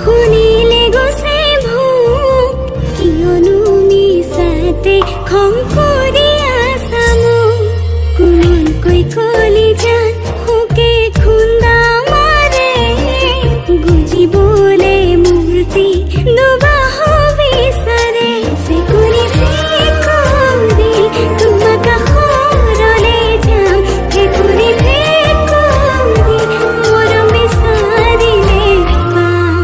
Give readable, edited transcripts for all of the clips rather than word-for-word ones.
শুনিলে গছে ভোক কিয়নো মিছাতে খং কৰি আছা মোক কোমলকৈ কলি যান শোকে খুন্দা মাৰে গুজিবলে মূৰ্তি দুবাহ বিচাৰে চেকুনি চেকুৰি তোমাক কাষৰলে যাম ভেকুৰি ভেকুৰি মৰম বিচাৰিলে পাম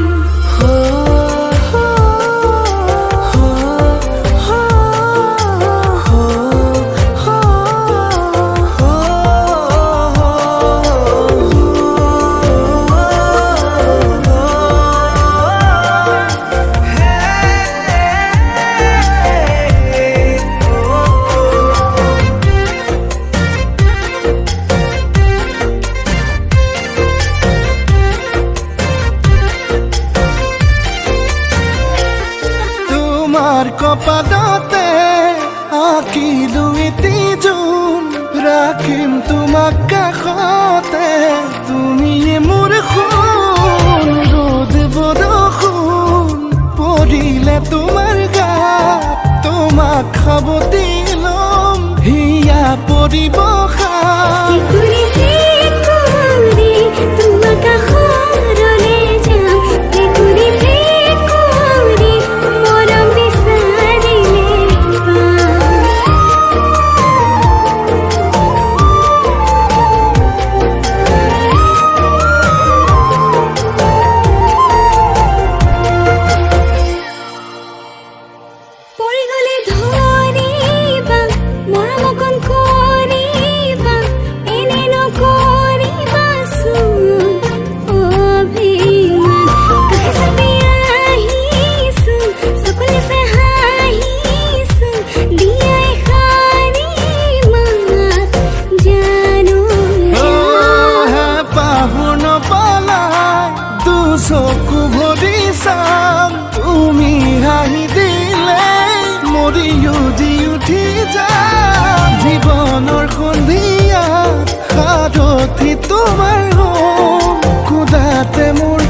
তোমাৰ কপালতে আঁকিলো এটি জোন ৰাখিম তোমাক কাষতে তুমিয়ে মোৰ সোণ ৰ'দ বৰষুণ পৰিলে তোমাৰ গাত তোমাক সাৱটি ল'ম হিয়া পৰিব খাত চেকুৰি চেকুৰি তোমাক কাষৰলে যাম ভেকুৰি ভেকুৰি মৰম বিচাৰিলে পাম পৰি গ'লে ধৰিবা মৰম অকণ কৰিবা এনে নকৰিবাচোন অভিমান কাষে চাপি আহিছোঁ চকুলে চাই হাঁহিছোঁ দিয়াই সাৰি মাত জানো পাহৰ নপলাই দুচকু ভৰি চাম তুমি হাঁহি দিলে মৰি উজি উঠি যাম জীৱনৰ সন্ধিয়া সাৰথি তোমাৰ হ'ম খুদাতে মোৰ